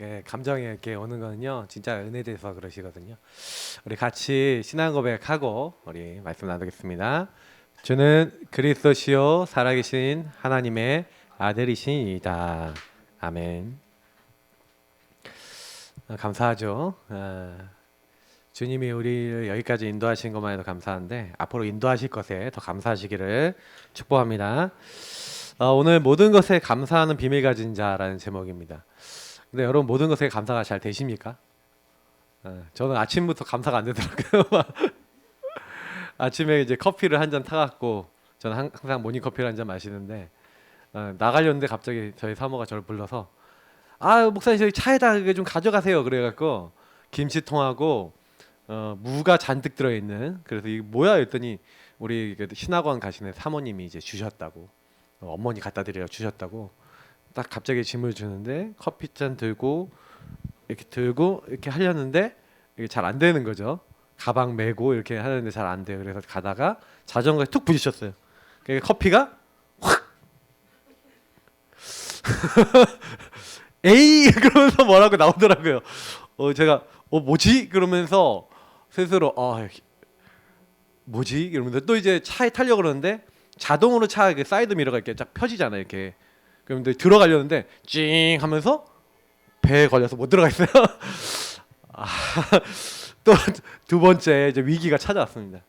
예, 감정이 이렇게 오는 거는요, 진짜 은혜에 대해서 그러시거든요. 우리 같이 신앙 고백하고 우리 말씀 나누겠습니다. 주는 그리스도시요 살아계신 하나님의 아들이시니이다. 아멘. 감사하죠. 주님이 우리를 여기까지 인도하신 것만 해도 감사한데 앞으로 인도하실 것에 더 감사하시기를 축복합니다. 오늘 모든 것에 감사하는 비밀 가진 자라는 제목입니다. 근데 여러분 모든 것에 감사가 잘 되십니까? 저는 아침부터 감사가 안 되더라고요. 아침에 이제 커피를 한 잔 타갖고 저는 항상 모닝 커피를 한 잔 마시는데 나가려는데 갑자기 저희 사모가 저를 불러서 목사님 저희 차에다 그게 좀 가져가세요. 그래갖고 김치통하고 무가 잔뜩 들어있는, 그래서 이게 뭐야 했더니 우리 신학원 가시는 사모님이 이제 주셨다고, 어머니 갖다 드리려 주셨다고 딱 갑자기 짐을 주는데 커피잔 들고 이렇게 하려는데 이게 잘 안 되는 거죠. 가방 메고 이렇게 하는데 잘 안 돼요. 그래서 가다가 자전거에 툭 부딪혔어요. 그러니까 커피가 확 에이 그러면서 뭐라고 나오더라고요. 제가 뭐지? 그러면서 스스로 뭐지? 이러면서 또 이제 차에 타려고 그러는데 자동으로 차 사이드 미러가 이렇게 쫙 펴지잖아요. 이렇게. 그럼 들어가려는데 찡 하면서 배에 걸려서 못 들어가 있어요. 또 두 번째 이제 위기가 찾아왔습니다.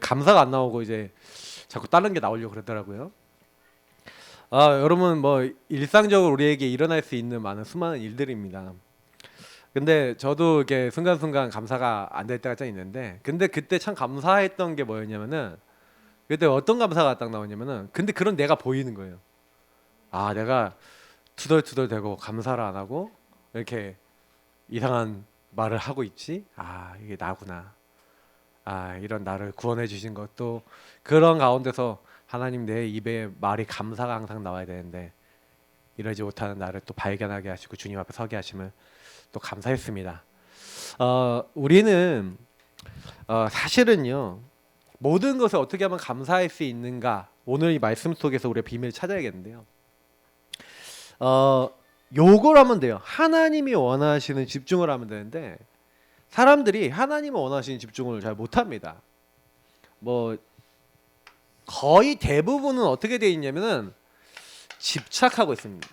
감사가 안 나오고 이제 자꾸 다른 게 나오려고 그러더라고요. 여러분 뭐 일상적으로 우리에게 일어날 수 있는 많은 수많은 일들입니다. 근데 저도 이렇게 순간순간 감사가 안 될 때가 좀 있는데, 근데 그때 참 감사했던 게 뭐였냐면은, 그때 어떤 감사가 딱 나오냐면은, 근데 그런 내가 보이는 거예요. 내가 투덜투덜대고 감사를 안 하고 이렇게 이상한 말을 하고 있지. 이게 나구나. 이런 나를 구원해 주신 것도, 그런 가운데서 하나님 내 입에 말이 감사가 항상 나와야 되는데 이러지 못하는 나를 또 발견하게 하시고 주님 앞에 서게 하심을 또 감사했습니다. 우리는 사실은요, 모든 것을 어떻게 하면 감사할 수 있는가, 오늘 이 말씀 속에서 우리가 비밀을 찾아야겠는데요. 요걸 하면 돼요. 하나님이 원하시는 집중을 하면 되는데, 사람들이 하나님이 원하시는 집중을 잘 못합니다. 뭐 거의 대부분은 어떻게 되어 있냐면은 집착하고 있습니다.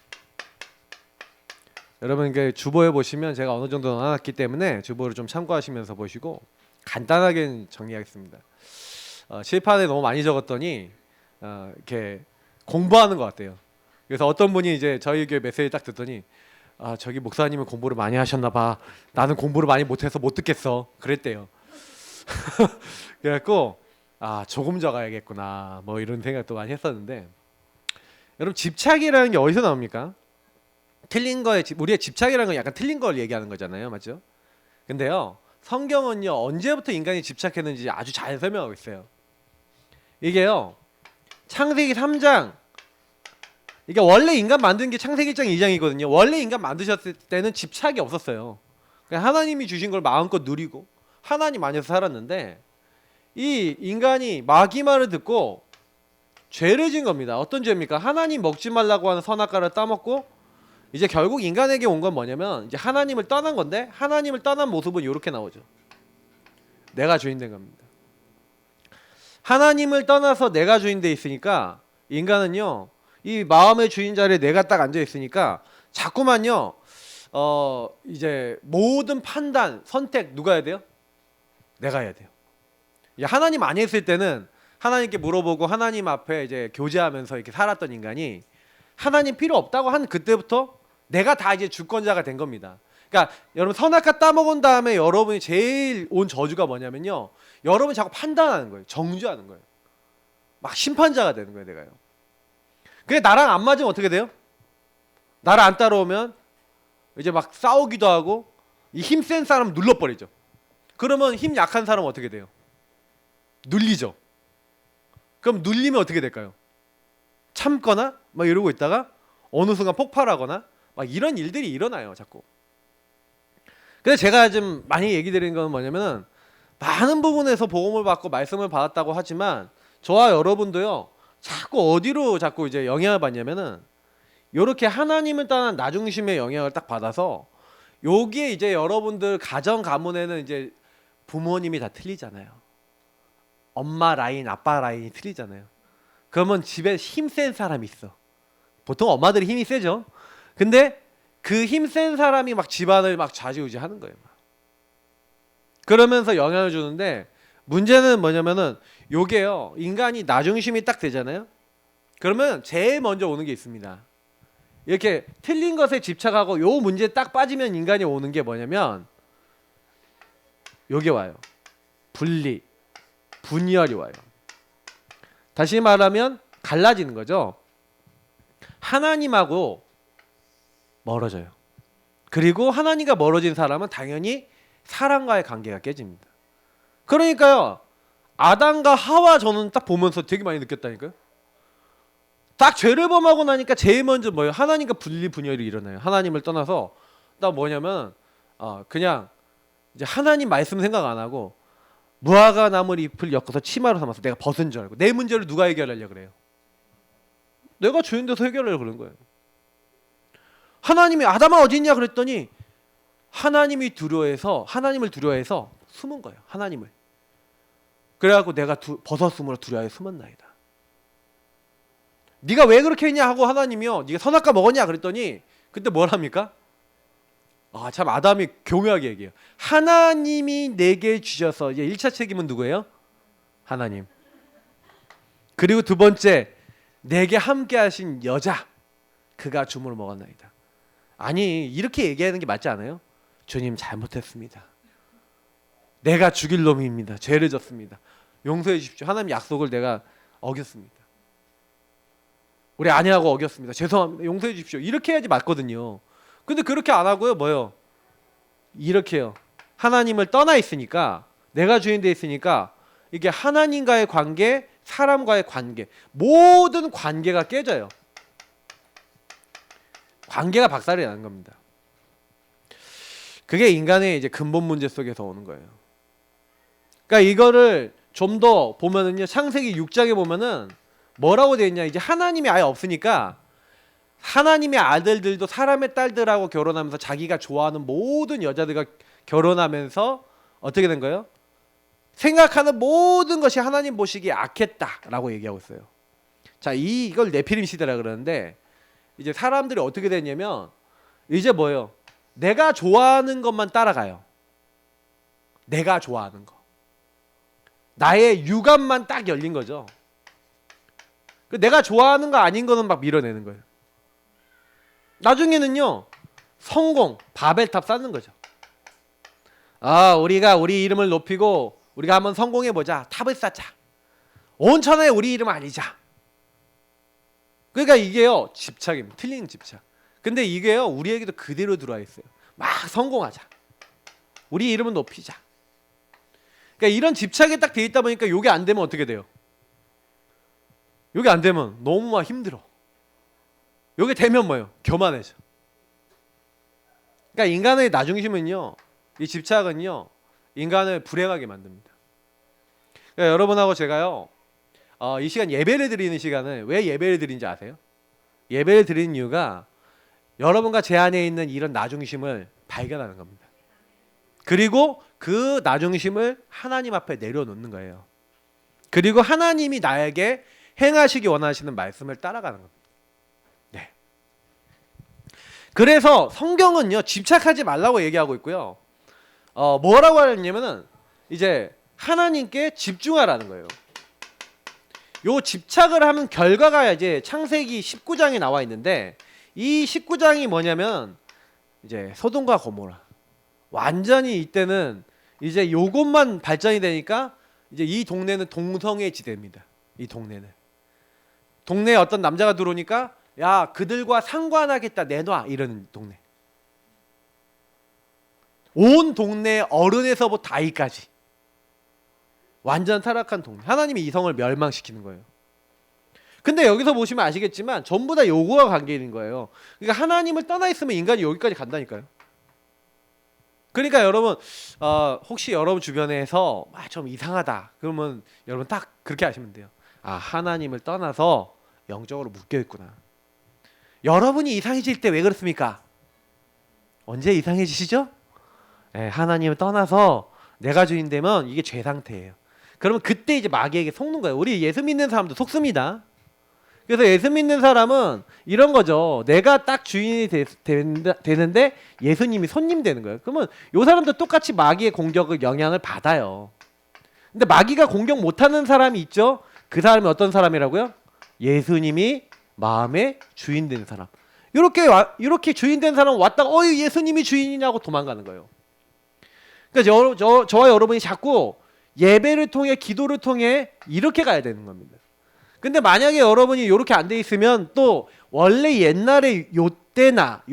여러분 주보에 보시면 제가 어느 정도 넣어놨기 때문에 주보를 좀 참고하시면서 보시고 간단하게 정리하겠습니다. 칠판에 너무 많이 적었더니 이렇게 공부하는 것 같아요. 그래서 어떤 분이 이제 저희 교회 메시지 딱 듣더니 저기 목사님은 공부를 많이 하셨나 봐. 나는 공부를 많이 못해서 못 듣겠어. 그랬대요. 그래갖고 조금 적어야겠구나 뭐 이런 생각도 많이 했었는데, 여러분 집착이라는 게 어디서 나옵니까? 틀린 거에 우리의 집착이라는 건 약간 틀린 걸 얘기하는 거잖아요, 맞죠? 근데요, 성경은요 언제부터 인간이 집착했는지 아주 잘 설명하고 있어요. 이게요 창세기 3장, 이게 원래 인간 만든 게 창세기 1장 2장이거든요. 원래 인간 만드셨을 때는 집착이 없었어요. 그냥 하나님이 주신 걸 마음껏 누리고 하나님 안에서 살았는데, 이 인간이 마귀 말을 듣고 죄를 지은 겁니다. 어떤 죄입니까? 하나님 먹지 말라고 하는 선악과를 따먹고, 이제 결국 인간에게 온 건 뭐냐면 이제 하나님을 떠난 건데, 하나님을 떠난 모습은 이렇게 나오죠. 내가 주인 된 겁니다. 하나님을 떠나서 내가 주인 돼 있으니까 인간은요, 이 마음의 주인 자리에 내가 딱 앉아 있으니까 자꾸만요 이제 모든 판단, 선택 누가 해야 돼요? 내가 해야 돼요. 하나님 안에 있을 때는 하나님께 물어보고 하나님 앞에 이제 교제하면서 이렇게 살았던 인간이 하나님 필요 없다고 한 그때부터 내가 다 이제 주권자가 된 겁니다. 그러니까 여러분 선악과 따먹은 다음에 여러분이 제일 온 저주가 뭐냐면요, 여러분이 자꾸 판단하는 거예요. 정죄하는 거예요. 막 심판자가 되는 거예요, 내가요. 그게 나랑 안 맞으면 어떻게 돼요? 나를 안 따라오면 이제 막 싸우기도 하고, 이 힘센 사람 눌러버리죠. 그러면 힘 약한 사람은 어떻게 돼요? 눌리죠. 그럼 눌리면 어떻게 될까요? 참거나 막 이러고 있다가 어느 순간 폭발하거나 막 이런 일들이 일어나요, 자꾸. 근데 제가 좀 많이 얘기 드리는 건 뭐냐면은, 많은 부분에서 복음을 받고 말씀을 받았다고 하지만 저와 여러분도요 자꾸 어디로 자꾸 이제 영향을 받냐면은, 요렇게 하나님을 떠난 나 중심의 영향을 딱 받아서 여기에 이제 여러분들 가정 가문에는 이제 부모님이 다 틀리잖아요. 엄마 라인, 아빠 라인이 틀리잖아요. 그러면 집에 힘센 사람이 있어. 보통 엄마들이 힘이 세죠. 근데 그 힘센 사람이 막 집안을 막 좌지우지하는 거예요. 그러면서 영향을 주는데 문제는 뭐냐면은 요게요. 인간이 나 중심이 딱 되잖아요. 그러면 제일 먼저 오는 게 있습니다. 이렇게 틀린 것에 집착하고 요 문제에 딱 빠지면 인간이 오는 게 뭐냐면 요게 와요. 분리, 분열이 와요. 다시 말하면 갈라지는 거죠. 하나님하고 멀어져요. 그리고 하나님과 멀어진 사람은 당연히 사람과의 관계가 깨집니다. 그러니까요. 아담과 하와 저는 딱 보면서 되게 많이 느꼈다니까요. 딱 죄를 범하고 나니까 제일 먼저 뭐예요? 하나님과 분리 분열이 일어나요. 하나님을 떠나서 딱 뭐냐면 그냥 이제 하나님 말씀 생각 안 하고 무화과 나물 잎을 엮어서 치마로 삼아서 내가 벗은 줄 알고 내 문제를 누가 해결하려고 그래요? 내가 주인 돼서 해결하려고 그러는 거예요. 하나님이 아담아 어디 있냐 그랬더니 하나님을 두려워해서 숨은 거예요. 하나님을. 그래갖고 내가 벗었으므로 두려워해 숨었나이다. 네가 왜 그렇게 했냐 하고 하나님이요. 네가 선악과 먹었냐 그랬더니 그때 뭘 합니까? 참 아담이 교묘하게 얘기해요. 하나님이 내게 주셔서 이제 1차 책임은 누구예요? 하나님. 그리고 두 번째 내게 함께 하신 여자 그가 주물러 먹었나이다. 아니 이렇게 얘기하는 게 맞지 않아요? 주님 잘못했습니다. 내가 죽일 놈입니다. 죄를 졌습니다. 용서해 주십시오. 하나님 약속을 내가 어겼습니다. 우리 아내하고 어겼습니다. 죄송합니다. 용서해 주십시오. 이렇게 해야지 맞거든요. 근데 그렇게 안 하고요. 뭐요? 이렇게요. 하나님을 떠나 있으니까 내가 주인 돼 있으니까 이게 하나님과의 관계, 사람과의 관계, 모든 관계가 깨져요. 관계가 박살이 나는 겁니다. 그게 인간의 이제 근본 문제 속에서 오는 거예요. 그러니까 이거를 좀 더 보면은요. 창세기 6장에 보면은 뭐라고 되어 있냐? 이제 하나님이 아예 없으니까 하나님의 아들들도 사람의 딸들하고 결혼하면서 자기가 좋아하는 모든 여자들과 결혼하면서 어떻게 된 거예요? 생각하는 모든 것이 하나님 보시기에 악했다라고 얘기하고 있어요. 자, 이걸 네피림 시대라 그러는데 이제 사람들이 어떻게 됐냐면 이제 뭐예요? 내가 좋아하는 것만 따라가요. 내가 좋아하는 거. 나의 육안만 딱 열린 거죠. 내가 좋아하는 거 아닌 거는 막 밀어내는 거예요. 나중에는요. 성공, 바벨탑 쌓는 거죠. 우리가 우리 이름을 높이고 우리가 한번 성공해 보자. 탑을 쌓자. 온 천하에 우리 이름 알리자. 그러니까 이게요. 집착입니다. 틀린 집착. 근데 이게요. 우리에게도 그대로 들어와 있어요. 막 성공하자. 우리 이름은 높이자. 그러니까 이런 집착에 딱 돼 있다 보니까 요게 안 되면 어떻게 돼요? 요게 안 되면 너무 막 힘들어. 요게 되면 뭐예요? 교만해져. 그러니까 인간의 나중심은요. 이 집착은요. 인간을 불행하게 만듭니다. 그러니까 여러분하고 제가요. 이 시간 예배를 드리는 시간을 왜 예배를 드리는지 아세요? 예배를 드리는 이유가 여러분과 제 안에 있는 이런 나중심을 발견하는 겁니다. 그리고 그 나중심을 하나님 앞에 내려놓는 거예요. 그리고 하나님이 나에게 행하시기 원하시는 말씀을 따라가는 겁니다. 네. 그래서 성경은요 집착하지 말라고 얘기하고 있고요. 뭐라고 하냐면은 이제 하나님께 집중하라는 거예요. 요 집착을 하면 결과가 이제 창세기 19장에 나와 있는데 이 19장이 뭐냐면 이제 소돔과 고모라. 완전히 이때는 이제 요것만 발전이 되니까 이제 이 동네는 동성애 지대입니다. 이 동네는. 동네에 어떤 남자가 들어오니까 야 그들과 상관하겠다 내놔 이러는 동네. 온 동네 어른에서부터 아이까지 완전 타락한 동네. 하나님이 이성을 멸망시키는 거예요. 근데 여기서 보시면 아시겠지만 전부 다 요거와 관계 있는 거예요. 그러니까 하나님을 떠나 있으면 인간이 여기까지 간다니까요. 그러니까 여러분 혹시 여러분 주변에서 좀 이상하다 그러면 여러분 딱 그렇게 하시면 돼요. 하나님을 떠나서 영적으로 묶여 있구나. 여러분이 이상해질 때 왜 그렇습니까? 언제 이상해지시죠? 하나님을 떠나서 내가 주인 되면 이게 죄 상태예요. 그러면 그때 이제 마귀에게 속는 거예요. 우리 예수 믿는 사람도 속습니다. 그래서 예수 믿는 사람은 이런 거죠. 내가 딱 주인이 되는데 예수님이 손님 되는 거예요. 그러면 이 사람도 똑같이 마귀의 공격을 영향을 받아요. 근데 마귀가 공격 못하는 사람이 있죠. 그 사람이 어떤 사람이라고요? 예수님이 마음의 주인 된 사람. 이렇게 주인 된 사람 왔다가 예수님이 주인이냐고 도망가는 거예요. 그러니까 저와 여러분이 자꾸 예배를 통해 기도를 통해 이렇게 가야 되는 겁니다. 근데 만약에 여러분이 이렇게 안 돼 있으면 또 원래 옛날에 요때나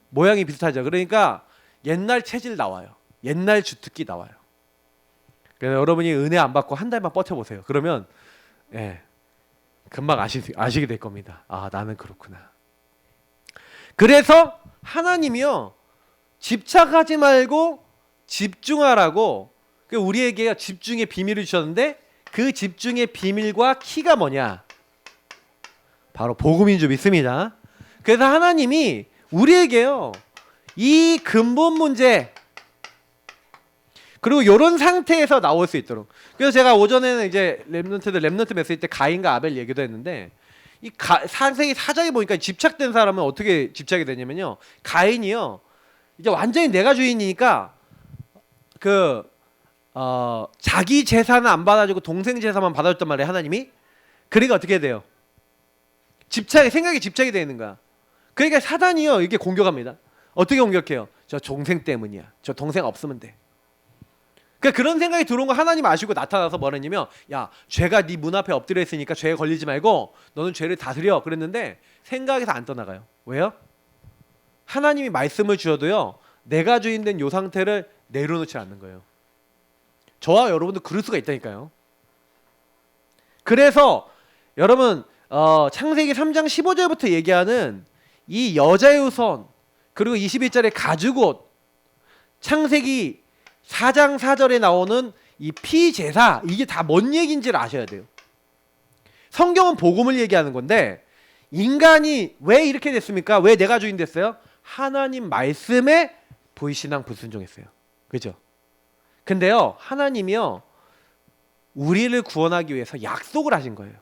모양이 비슷하죠. 그러니까 옛날 체질 나와요. 옛날 주특기 나와요. 그래서 여러분이 은혜 안 받고 한 달만 버텨보세요. 그러면 금방 아시게 될 겁니다. 아, 나는 그렇구나. 그래서 하나님이요, 집착하지 말고 집중하라고 우리에게 집중의 비밀을 주셨는데, 그 집중의 비밀과 키가 뭐냐? 바로 복음인 줄 믿습니다. 그래서 하나님이 우리에게요, 이 근본 문제, 그리고 이런 상태에서 나올 수 있도록. 그래서 제가 오전에는 이제 렘넌트 메시지 때 가인과 아벨 얘기도 했는데, 이 창세기 4장에 보니까 집착된 사람은 어떻게 집착이 되냐면요, 가인이요, 이제 완전히 내가 주인이니까 자기 재산은 안 받아주고 동생 재산만 받아줬단 말이에요, 하나님이. 그러니까 어떻게 돼요? 생각이 집착이 되는 거야. 그러니까 사단이요, 이렇게 공격합니다. 어떻게 공격해요? 저 동생 때문이야. 저 동생 없으면 돼. 그러니까 그런 생각이 들어온 거 하나님 아시고 나타나서 뭐랬냐면, 야, 죄가 네 문 앞에 엎드려 있으니까 죄에 걸리지 말고 너는 죄를 다스려. 그랬는데 생각에서 안 떠나가요. 왜요? 하나님이 말씀을 주셔도요, 내가 주인 된 이 상태를 내려놓지 않는 거예요. 저와 여러분도 그럴 수가 있다니까요. 그래서 여러분, 창세기 3장 15절부터 얘기하는 이 여자의 후손, 그리고 21절의 가죽옷, 창세기 4장 4절에 나오는 이 피제사, 이게 다 뭔 얘기인지를 아셔야 돼요. 성경은 복음을 얘기하는 건데, 인간이 왜 이렇게 됐습니까? 왜 내가 주인 됐어요? 하나님 말씀에 불신앙 불순종했어요. 그죠? 근데요, 하나님이요, 우리를 구원하기 위해서 약속을 하신 거예요.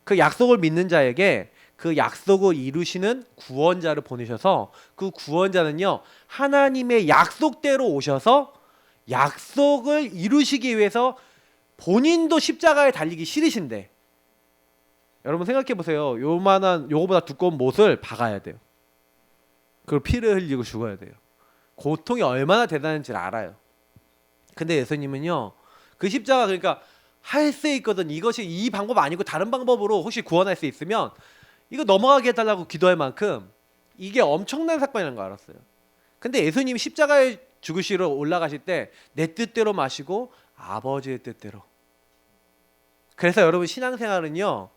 그 약속을 믿는 자에게 그 약속을 이루시는 구원자를 보내셔서, 그 구원자는요, 하나님의 약속대로 오셔서 약속을 이루시기 위해서 본인도 십자가에 달리기 싫으신데, 여러분 생각해 보세요. 요거보다 두꺼운 못을 박아야 돼요. 그리고 피를 흘리고 죽어야 돼요. 고통이 얼마나 대단한지를 알아요. 근데 예수님은요, 그 십자가, 그러니까 할 수 있거든, 이것이 이 방법 아니고 다른 방법으로 혹시 구원할 수 있으면 이거 넘어가게 해달라고 기도할 만큼 이게 엄청난 사건이라는 거 알았어요. 근데 예수님이 십자가에 죽으시러 올라가실 때 내 뜻대로 마시고 아버지의 뜻대로. 그래서 여러분, 신앙생활은요,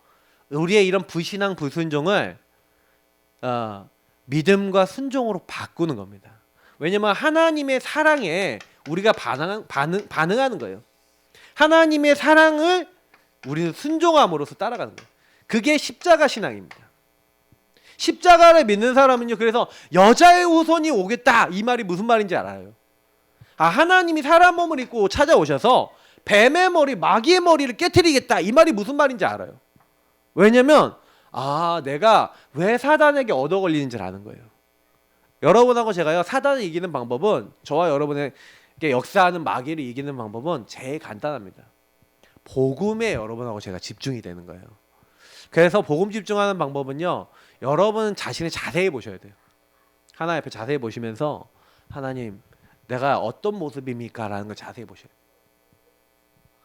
우리의 이런 불신앙 불순종을 믿음과 순종으로 바꾸는 겁니다. 왜냐면 하나님의 사랑에 우리가 반응하는 거예요. 하나님의 사랑을 우리는 순종함으로써 따라가는 거예요. 그게 십자가 신앙입니다. 십자가를 믿는 사람은요, 그래서 여자의 후손이 오겠다, 이 말이 무슨 말인지 알아요. 하나님이 사람 몸을 입고 찾아오셔서 뱀의 머리, 마귀의 머리를 깨트리겠다, 이 말이 무슨 말인지 알아요. 왜냐면 내가 왜 사단에게 얻어 걸리는지를 아는 거예요. 여러분하고 제가요, 사단을 이기는 방법은, 저와 여러분의 역사하는 마귀를 이기는 방법은 제일 간단합니다. 복음에 여러분하고 제가 집중이 되는 거예요. 그래서 복음 집중하는 방법은요, 여러분 자신을 자세히 보셔야 돼요. 하나님 앞에 자세히 보시면서, 하나님, 내가 어떤 모습입니까? 라는 걸 자세히 보셔야 돼요.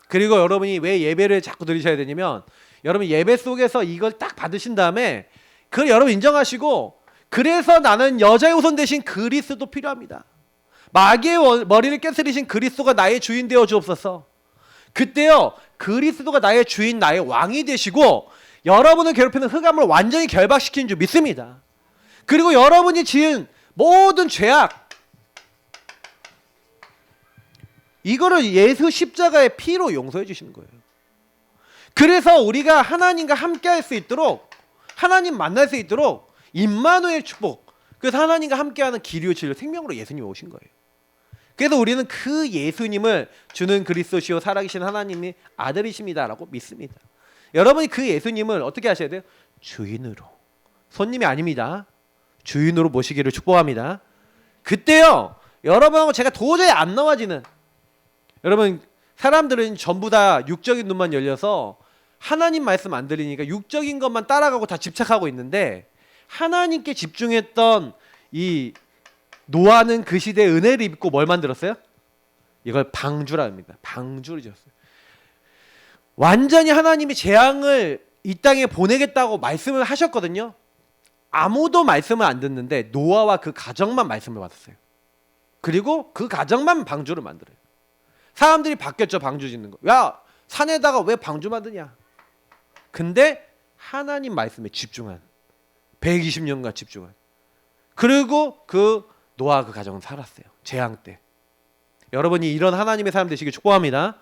그리고 여러분이 왜 예배를 자꾸 드리셔야 되냐면, 여러분 예배 속에서 이걸 딱 받으신 다음에 그걸 여러분 인정하시고, 그래서 나는 여자의 후손 대신 그리스도 필요합니다. 마귀의 머리를 깨트리신 그리스도가 나의 주인 되어 주옵소서. 그때요, 그리스도가 나의 주인, 나의 왕이 되시고 여러분을 괴롭히는 흑암을 완전히 결박시키는 줄 믿습니다. 그리고 여러분이 지은 모든 죄악, 이거를 예수 십자가의 피로 용서해 주시는 거예요. 그래서 우리가 하나님과 함께 할 수 있도록 하나님 만날 수 있도록 임마누엘 축복. 그래서 하나님과 함께하는 길이요 진리요 생명으로 예수님이 오신 거예요. 그래서 우리는 그 예수님을 주는 그리스도시요 살아계신 하나님이 아들이십니다라고 믿습니다. 여러분이 그 예수님을 어떻게 하셔야 돼요? 주인으로. 손님이 아닙니다. 주인으로 모시기를 축복합니다. 그때요 여러분하고 제가 도저히 안 나와지는, 여러분 사람들은 전부 다 육적인 눈만 열려서 하나님 말씀 안 들리니까 육적인 것만 따라가고 다 집착하고 있는데, 하나님께 집중했던 이 노아는 그 시대에 은혜를 입고 뭘 만들었어요? 이걸 방주라 합니다. 방주를 지었어요. 완전히 하나님이 재앙을 이 땅에 보내겠다고 말씀을 하셨거든요. 아무도 말씀을 안 듣는데 노아와 그 가정만 말씀을 받았어요. 그리고 그 가정만 방주를 만들어요. 사람들이 바뀌었죠. 방주 짓는 거. 야, 산에다가 왜 방주 만드냐? 근데 하나님 말씀에 집중한, 120년간 집중한, 그리고 그 노아 그 가정은 살았어요. 재앙 때. 여러분이 이런 하나님의 사람 되시길 축복합니다.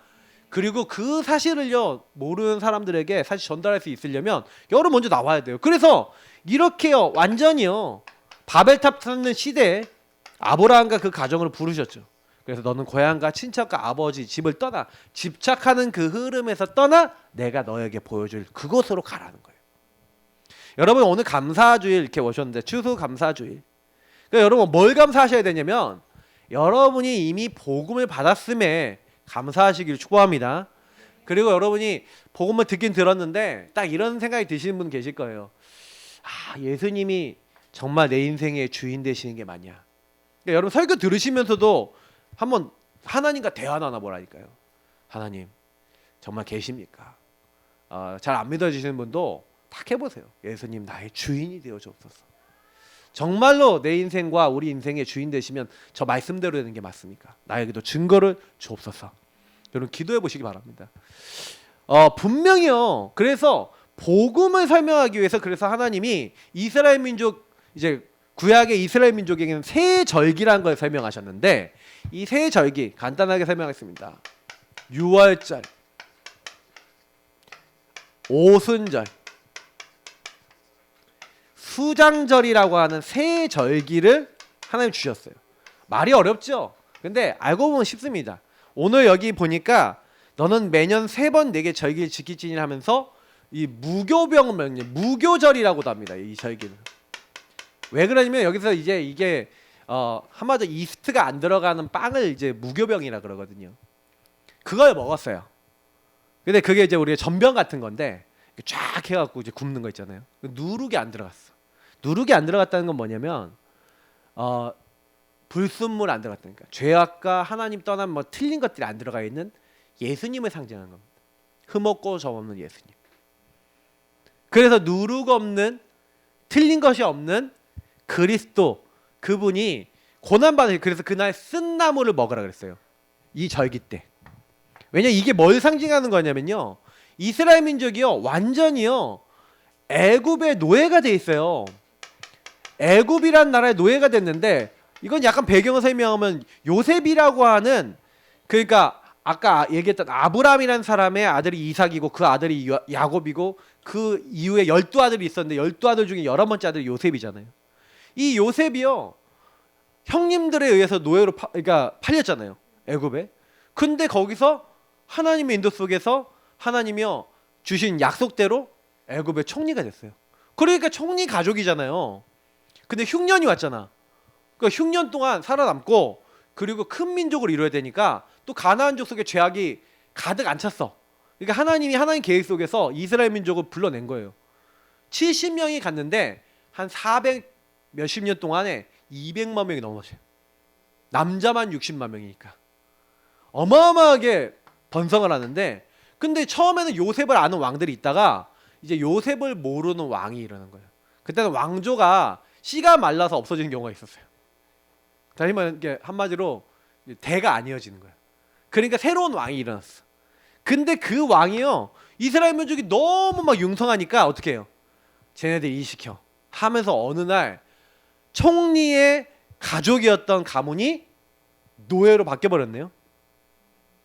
그리고 그 사실을요 모르는 사람들에게 사실 전달할 수 있으려면 여러분 먼저 나와야 돼요. 그래서 이렇게요 완전히요 바벨탑 쌓는 시대에 아브라함과 그 가정을 부르셨죠. 그래서 너는 고향과 친척과 아버지 집을 떠나, 집착하는 그 흐름에서 떠나 내가 너에게 보여줄 그곳으로 가라는 거예요. 여러분 오늘 감사주일 이렇게 오셨는데 추수 감사주일. 그러니까 여러분 뭘 감사하셔야 되냐면 여러분이 이미 복음을 받았음에 감사하시기를 축복합니다. 그리고 여러분이 복음을 듣긴 들었는데 딱 이런 생각이 드시는 분 계실 거예요. 아, 예수님이 정말 내 인생의 주인 되시는 게 맞냐? 그러니까 여러분 설교 들으시면서도 한번 하나님과 대화 나눠보라니까요. 하나님 정말 계십니까? 잘 안 믿어지시는 분도 딱 해보세요. 예수님 나의 주인이 되어 주옵소서. 정말로 내 인생과 우리 인생의 주인 되시면 저 말씀대로 되는 게 맞습니까? 나에게도 증거를 주옵소서. 여러분 기도해 보시기 바랍니다. 분명히요. 그래서 복음을 설명하기 위해서 그래서 하나님이 이스라엘 민족, 이제 구약의 이스라엘 민족에게는 새 절기라는 걸 설명하셨는데, 이 새 절기 간단하게 설명하겠습니다. 유월절, 오순절, 수장절이라고 하는 새 절기를 하나님 주셨어요. 말이 어렵죠? 근데 알고 보면 쉽습니다. 오늘 여기 보니까 너는 매년 3번 내게 절기를 지키지니 하면서 이 무교병 명령, 무교절이라고도 합니다. 이 절기는. 왜 그러냐면 여기서 이제 이게 한마디로 이스트가 안 들어가는 빵을 이제 무교병이라 그러거든요. 그걸 먹었어요. 근데 그게 이제 우리가 전병 같은 건데 쫙 해갖고 이제 굽는 거 있잖아요. 누룩이 안 들어갔어. 누룩이 안 들어갔다는 건 뭐냐면 불순물 안 들어갔다니까. 죄악과 하나님 떠난 뭐 틀린 것들이 안 들어가 있는 예수님을 상징하는 겁니다. 흠없고 점없는 예수님. 그래서 누룩 없는, 틀린 것이 없는 그리스도, 그분이 고난받으시, 그래서 그날 쓴 나물을 먹으라 그랬어요. 이 절기 때. 왜냐 이게 뭘 상징하는 거냐면요, 이스라엘 민족이요 완전히요 애굽의 노예가 돼 있어요. 애굽이란 나라의 노예가 됐는데, 이건 약간 배경을 설명하면 요셉이라고 하는, 그러니까 아까 얘기했던 아브라함이라는 사람의 아들이 이삭이고 그 아들이 야곱이고 그 이후에 12아들이 있었는데 12아들 중에 11번째 아들이 요셉이잖아요. 이 요셉이요 형님들에 의해서 노예로 그러니까 팔렸잖아요, 애굽에. 근데 거기서 하나님의 인도 속에서 하나님이요 주신 약속대로 애굽의 총리가 됐어요. 그러니까 총리 가족이잖아요. 근데 흉년이 왔잖아. 그러니까 흉년 동안 살아남고 그리고 큰 민족을 이뤄야 되니까 또 가나안족 속에 죄악이 가득 안 찼어. 그러니까 하나님이 하나님 계획 속에서 이스라엘 민족을 불러낸 거예요. 70명이 갔는데 한 400 몇십 년 동안에 200만 명이 넘었어요. 남자만 60만 명이니까 어마어마하게 번성을 하는데, 근데 처음에는 요셉을 아는 왕들이 있다가 이제 요셉을 모르는 왕이 일어난 거예요. 그때는 왕조가 씨가 말라서 없어지는 경우가 있었어요. 다시 말하면 이게 한마디로 대가 안 이어지는 거예요. 그러니까 새로운 왕이 일어났어. 근데 그 왕이요 이스라엘 민족이 너무 막 융성하니까 어떻게 해요? 쟤네들 일시켜 하면서 어느 날 총리의 가족이었던 가문이 노예로 바뀌어버렸네요.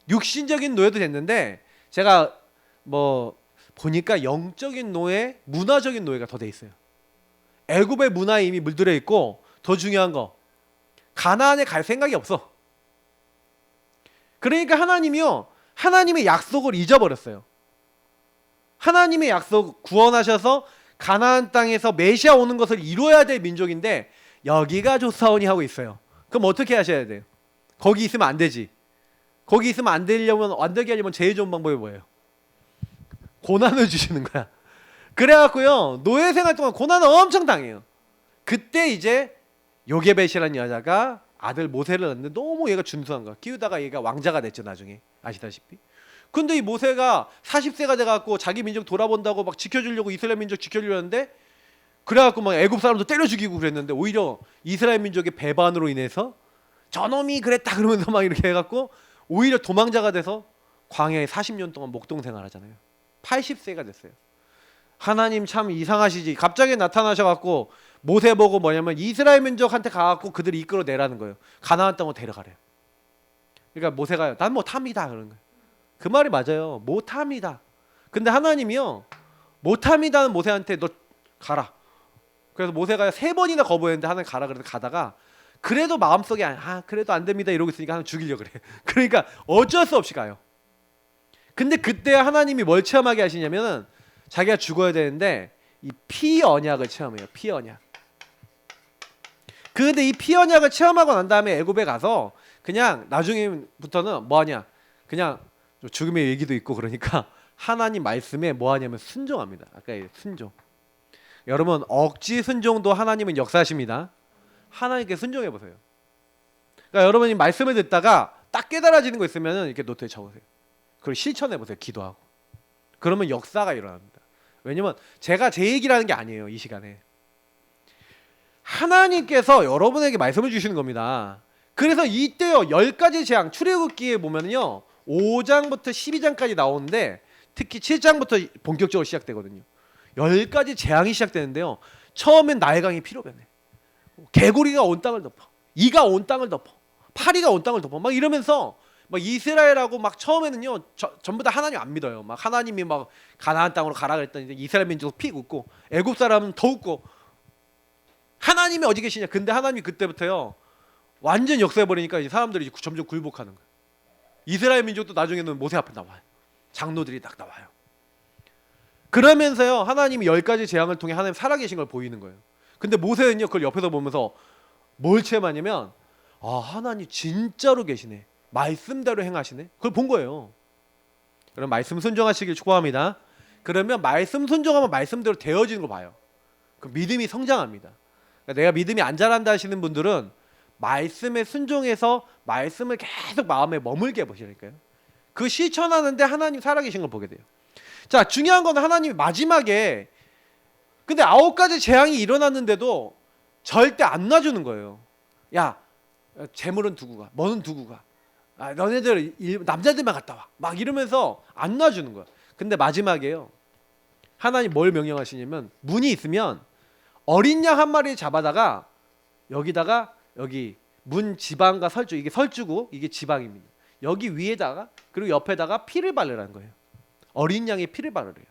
육신적인 노예도 됐는데, 제가 뭐 보니까 영적인 노예, 문화적인 노예가 더 돼 있어요. 애굽의 문화에 이미 물들어 있고, 더 중요한 거, 가나안에 갈 생각이 없어. 그러니까 하나님이요, 하나님의 약속을 잊어버렸어요. 하나님의 약속 구원하셔서 가나안 땅에서 메시아 오는 것을 이루어야 될 민족인데 여기가 좋사오니 하고 있어요. 그럼 어떻게 하셔야 돼요? 거기 있으면 안 되지. 거기 있으면 안 되게 하려면 제일 좋은 방법이 뭐예요? 고난을 주시는 거야. 그래갖고요, 노예 생활 동안 고난을 엄청 당해요. 그때 이제 요게벳이라는 여자가 아들 모세를 낳는데 너무 얘가 준수한 거야. 키우다가 얘가 왕자가 됐죠, 나중에. 아시다시피. 근데 이 모세가 40세가 돼갖고 자기 민족 돌아본다고 막 지켜주려고, 이스라엘 민족 지켜주려 하는데, 그래갖고 막 애굽 사람도 때려 죽이고 그랬는데, 오히려 이스라엘 민족의 배반으로 인해서 저놈이 그랬다 그러면서 막 이렇게 해갖고 오히려 도망자가 돼서 광야에 40년 동안 목동 생활하잖아요. 80세가 됐어요. 하나님 참 이상하시지. 갑자기 나타나셔갖고 모세 보고 뭐냐면 이스라엘 민족한테 가갖고 그들을 이끌어내라는 거예요. 가나안 땅으로 데려가래요. 그러니까 모세가 난 못합니다 그러는 거예요. 그 말이 맞아요. 못합니다. 근데 하나님이요, 못합니다는 모세한테 너 가라. 그래서 모세가 3번이나 거부했는데 하나님 가라 그래서 가다가, 그래도 마음속에 그래도 안 됩니다 이러고 있으니까 하나님 죽이려고 그래. 그러니까 어쩔 수 없이 가요. 근데 그때 하나님이 뭘 체험하게 하시냐면은, 자기가 죽어야 되는데 이 피 언약을 체험해요. 피 언약. 근데 이 피 언약을 체험하고 난 다음에 애굽에 가서 그냥 나중에부터는 뭐하냐, 그냥 죽음의 얘기도 있고 그러니까 하나님 말씀에 뭐하냐면 순종합니다. 아까 순종. 여러분, 억지 순종도 하나님은 역사하십니다. 하나님께 순종해 보세요. 그러니까 여러분이 말씀을 듣다가 딱 깨달아지는 거 있으면 이렇게 노트에 적으세요. 그걸 실천해 보세요. 기도하고. 그러면 역사가 일어납니다. 왜냐면 제가 제 얘기를 하는 게 아니에요. 이 시간에 하나님께서 여러분에게 말씀을 주시는 겁니다. 그래서 이때요, 10가지 재앙, 출애굽기에 보면요 5장부터 12장까지 나오는데 특히 7장부터 본격적으로 시작되거든요. 10가지 재앙이 시작되는데요, 처음엔 나일강이 피로 변해, 개구리가 온 땅을 덮어, 이가 온 땅을 덮어, 파리가 온 땅을 덮어, 막 이러면서 막 이스라엘하고 막 처음에는요 전부 다 하나님 안 믿어요. 막 하나님이 막 가나안 땅으로 가라 그랬더니 이스라엘 민족 픽 웃고 애굽 사람은 더 웃고 하나님이 어디 계시냐. 근데 하나님이 그때부터요 완전 역사해 버리니까 이제 사람들이 점점 굴복하는 거예요. 이스라엘 민족도 나중에는 모세 앞에 나와요. 장로들이 딱 나와요. 그러면서요 하나님이 10가지 재앙을 통해 하나님 살아계신 걸 보이는 거예요. 근데 모세는요 그걸 옆에서 보면서 뭘 체험하냐면, 하나님 진짜로 계시네, 말씀대로 행하시네, 그걸 본 거예요. 그럼 말씀 순종하시길 축복합니다. 그러면 말씀 순종하면 말씀대로 되어지는 걸 봐요. 그 믿음이 성장합니다. 그러니까 내가 믿음이 안 자란다 하시는 분들은 말씀에 순종해서 말씀을 계속 마음에 머물게 보시니까요. 그 실천하는데 하나님 살아계신 걸 보게 돼요. 자, 중요한 건 하나님이 마지막에, 근데 9가지 재앙이 일어났는데도 절대 안 놔주는 거예요. 야, 재물은 두고 가, 뭐는 두고 가, 너네들 남자들만 갔다 와, 막 이러면서 안 놔주는 거야. 근데 마지막에요 하나님 뭘 명령하시냐면, 문이 있으면 어린 양 한 마리를 잡아다가 여기다가, 여기 문 지방과 설주, 이게 설주고 이게 지방입니다. 여기 위에다가, 그리고 옆에다가 피를 바르라는 거예요. 어린 양의 피를 바르래요.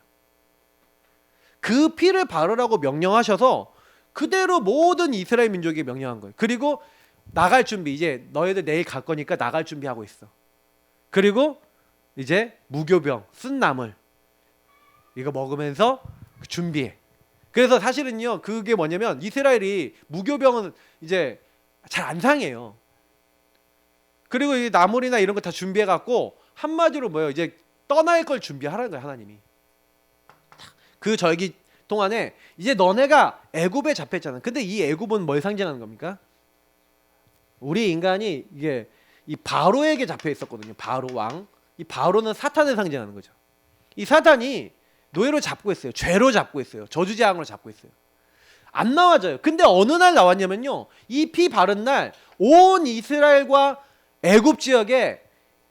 그 피를 바르라고 명령하셔서 그대로 모든 이스라엘 민족에게 명령한 거예요. 그리고 나갈 준비, 이제 너희들 내일 갈 거니까 나갈 준비하고 있어. 그리고 이제 무교병, 쓴 나물 이거 먹으면서 준비해. 그래서 사실은요 그게 뭐냐면, 이스라엘이 무교병은 이제 잘 안 상해요. 그리고 이 나물이나 이런 거 다 준비해 갖고 한마디로 뭐예요, 이제 떠날 걸 준비하라는 거예요. 하나님이 그 절기 동안에 이제 너네가 애굽에 잡혔잖아. 근데 이 애굽은 뭘 상징하는 겁니까? 우리 인간이 이게 이 바로에게 잡혀 있었거든요. 바로 왕. 이 바로는 사탄을 상징하는 거죠. 이 사탄이 노예로 잡고 있어요. 죄로 잡고 있어요. 저주재앙으로 잡고 있어요. 안 나와져요. 근데 어느 날 나왔냐면요, 이 피 바른 날 온 이스라엘과 애굽 지역에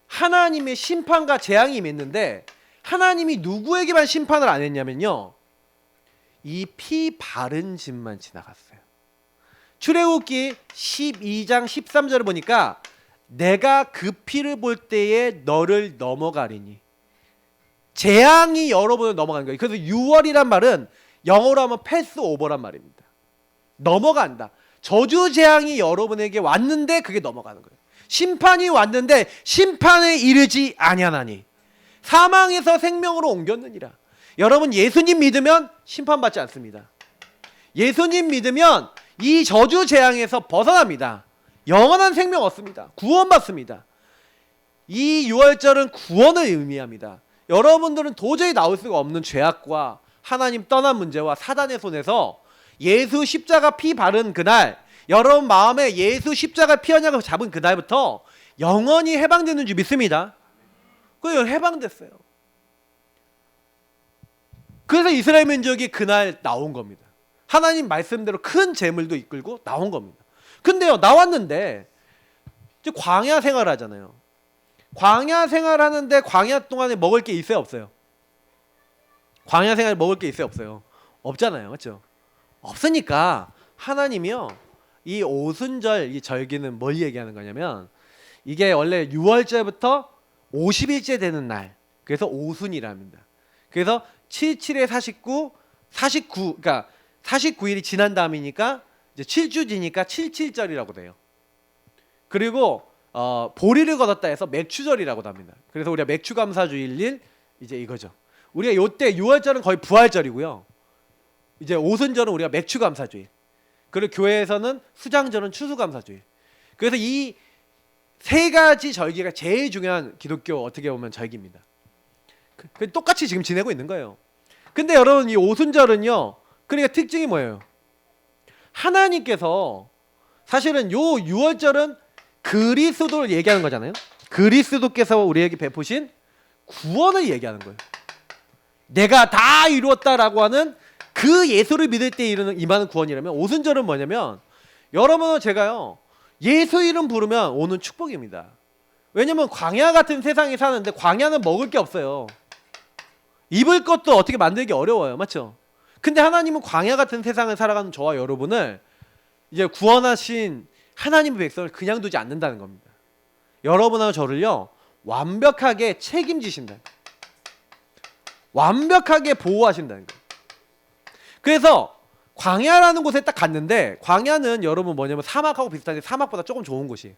하나님의 심판과 재앙이 임했는데, 하나님이 누구에게만 심판을 안 했냐면요, 이 피 바른 집만 지나갔어요. 출애굽기 12장 13절을 보니까, 내가 그 피를 볼 때에 너를 넘어가리니, 재앙이 여러분을 넘어가는 거예요. 그래서 6월이란 말은 영어로 하면 패스 오버란 말입니다. 넘어간다. 저주 재앙이 여러분에게 왔는데 그게 넘어가는 거예요. 심판이 왔는데 심판에 이르지 아니하나니 사망에서 생명으로 옮겼느니라. 여러분 예수님 믿으면 심판받지 않습니다. 예수님 믿으면 이 저주 재앙에서 벗어납니다. 영원한 생명 얻습니다. 구원받습니다. 이 6월절은 구원을 의미합니다. 여러분들은 도저히 나올 수가 없는 죄악과 하나님 떠난 문제와 사단의 손에서 예수 십자가 피 바른 그날, 여러분 마음에 예수 십자가 피 언약을 잡은 그날부터 영원히 해방되는 줄 믿습니다. 그래서 해방됐어요. 그래서 이스라엘 민족이 그날 나온 겁니다. 하나님 말씀대로 큰 재물도 이끌고 나온 겁니다. 근데요, 나왔는데 이제 광야 생활을 하잖아요. 광야 생활하는데 광야 동안에 먹을 게 있어요, 없어요? 광야 생활에 먹을 게 있어요, 없어요? 없잖아요, 맞죠? 없으니까 하나님이요, 이 오순절 이 절기는 뭘 얘기하는 거냐면 이게 원래 6월절부터 50일째 되는 날, 그래서 오순이랍니다. 그래서 77에 49, 그러니까 49일이 지난 다음이니까 이제 7주 뒤니까 77절이라고 돼요. 그리고 보리를 거뒀다 해서 맥추절이라고도 합니다. 그래서 우리가 맥추감사주일 일 이제 이거죠. 우리가 요때 6월절은 거의 부활절이고요. 이제 오순절은 우리가 맥추감사주일. 그리고 교회에서는 수장절은 추수감사주일. 그래서 이 세 가지 절기가 제일 중요한 기독교 어떻게 보면 절기입니다. 똑같이 지금 지내고 있는 거예요. 근데 여러분 이 오순절은요, 그러니까 특징이 뭐예요? 하나님께서 사실은 요 6월절은 그리스도를 얘기하는 거잖아요. 그리스도께서 우리에게 베푸신 구원을 얘기하는 거예요. 내가 다 이루었다라고 하는 그 예수를 믿을 때 임하는 구원이라면, 오순절은 뭐냐면 여러분 제가요 예수 이름 부르면 오는 축복입니다. 왜냐면 광야 같은 세상에 사는데 광야는 먹을 게 없어요. 입을 것도 어떻게 만들기 어려워요, 맞죠? 근데 하나님은 광야 같은 세상을 살아가는 저와 여러분을 이제 구원하신 하나님의 백성을 그냥 두지 않는다는 겁니다. 여러분하고 저를요 완벽하게 책임지신다, 완벽하게 보호하신다는 거예요. 그래서 광야라는 곳에 딱 갔는데, 광야는 여러분 뭐냐면 사막하고 비슷한데 사막보다 조금 좋은 곳이에요.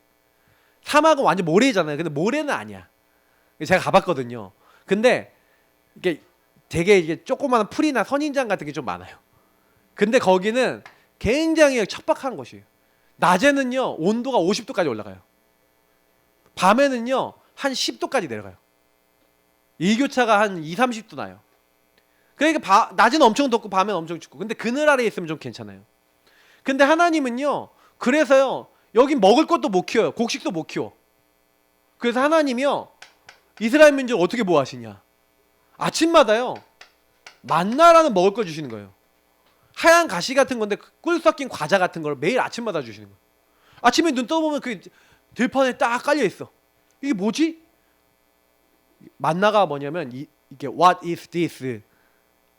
사막은 완전 모래잖아요. 근데 모래는 아니야. 제가 가봤거든요. 근데 이게 되게 이게 조그마한 풀이나 선인장 같은 게 좀 많아요. 근데 거기는 굉장히 척박한 곳이에요. 낮에는요 온도가 50도까지 올라가요. 밤에는요 한 10도까지 내려가요. 일교차가 한 2, 30도 나요. 그러니까 낮에는 엄청 덥고 밤에는 엄청 춥고. 근데 그늘 아래에 있으면 좀 괜찮아요. 근데 하나님은요, 그래서요 여기 먹을 것도 못 키워요. 곡식도 못 키워. 그래서 하나님이요 이스라엘 민족 어떻게 보호하시냐, 아침마다요 만나라는 먹을 걸 주시는 거예요. 하얀 가시 같은 건데 꿀 섞인 과자 같은 걸 매일 아침마다 주시는 거예요. 아침에 눈 떠보면 그 들판에 딱 깔려 있어. 이게 뭐지? 만나가 뭐냐면 이게 what is this?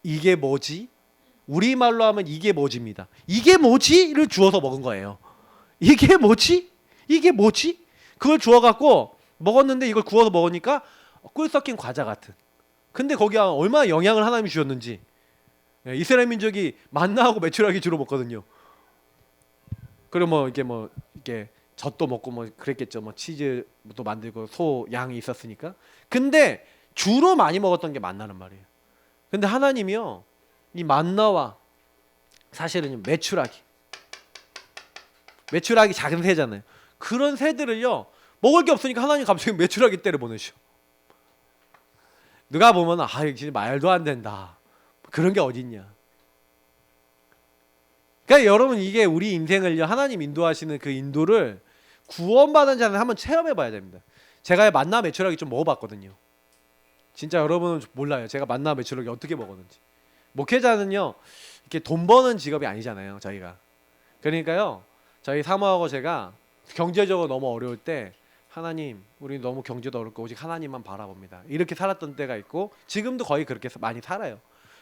이게 뭐지? 우리말로 하면 이게 뭐지입니다. 이게 뭐지?를 주워서 먹은 거예요. 이게 뭐지? 이게 뭐지? 그걸 주워갖고 먹었는데 이걸 구워서 먹으니까 꿀 섞인 과자 같은. 근데 거기에 얼마나 영양을 하나님이 주셨는지. 이스라엘 민족이 만나하고 메추라기 주로 먹거든요. 그리고 이게 젖도 먹고 뭐 그랬겠죠. 뭐 치즈도 만들고 소, 양이 있었으니까. 근데 주로 많이 먹었던 게 만나란 말이에요. 근데 하나님이요 이 만나와 사실은 메추라기 작은 새잖아요. 그런 새들을요 먹을 게 없으니까 하나님 갑자기 메추라기 떼를 보내셔. 누가 보면 진짜 말도 안 된다, 그런 게 어딨냐. 그러니까 여러분 이게 우리 인생을요 하나님 인도하시는 그 인도를 구원받은 자는 한번 체험해 봐야 됩니다. 제가 만나 메추라기 좀 먹어봤거든요. 진짜 여러분은 몰라요. 제가 만나 메추라기 어떻게 먹었는지. 목회자는요 이렇게 돈 버는 직업이 아니잖아요, 저희가. 그러니까요 저희 사모하고 제가 경제적으로 너무 어려울 때 하나님, 우리 너무 경제도 어렵고 오직 하나님만 바라봅니다, 이렇게 살았던 때가 있고 지금도 거의 그렇게 많이 살아요.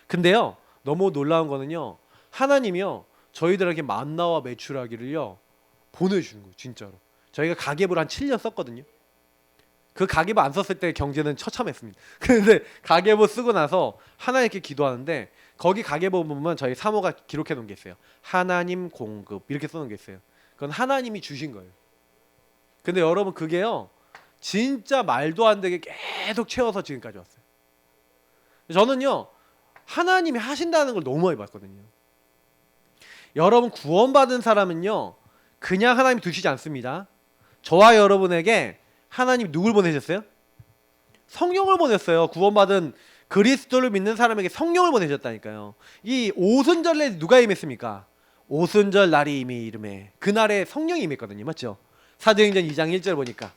근데요 너무 놀라운 거는요 하나님이요 저희들에게 만나와 메추라기를요 보내주는 거예요. 진짜로. 저희가 가계부를 한 7년 썼거든요. 그 가계부 안 썼을 때 경제는 처참했습니다. 근데 가계부 쓰고 나서 하나님께 기도하는데 거기 가계부 보면 저희 사모가 기록해 놓은 게 있어요. 하나님 공급 이렇게 써놓은 게 있어요. 그건 하나님이 주신 거예요. 근데 여러분 그게요 진짜 말도 안 되게 계속 채워서 지금까지 왔어요. 저는요 하나님이 하신다는 걸 너무 많이 봤거든요. 여러분 구원받은 사람은요 그냥 하나님이 두시지 않습니다. 저와 여러분에게 하나님 누굴 보내셨어요? 성령을 보냈어요. 구원받은 그리스도를 믿는 사람에게 성령을 보내셨다니까요. 이 오순절에 누가 임했습니까? 오순절 날이 이미 이름에 그날에 성령이 임했거든요. 맞죠? 사도행전 2장 1절 보니까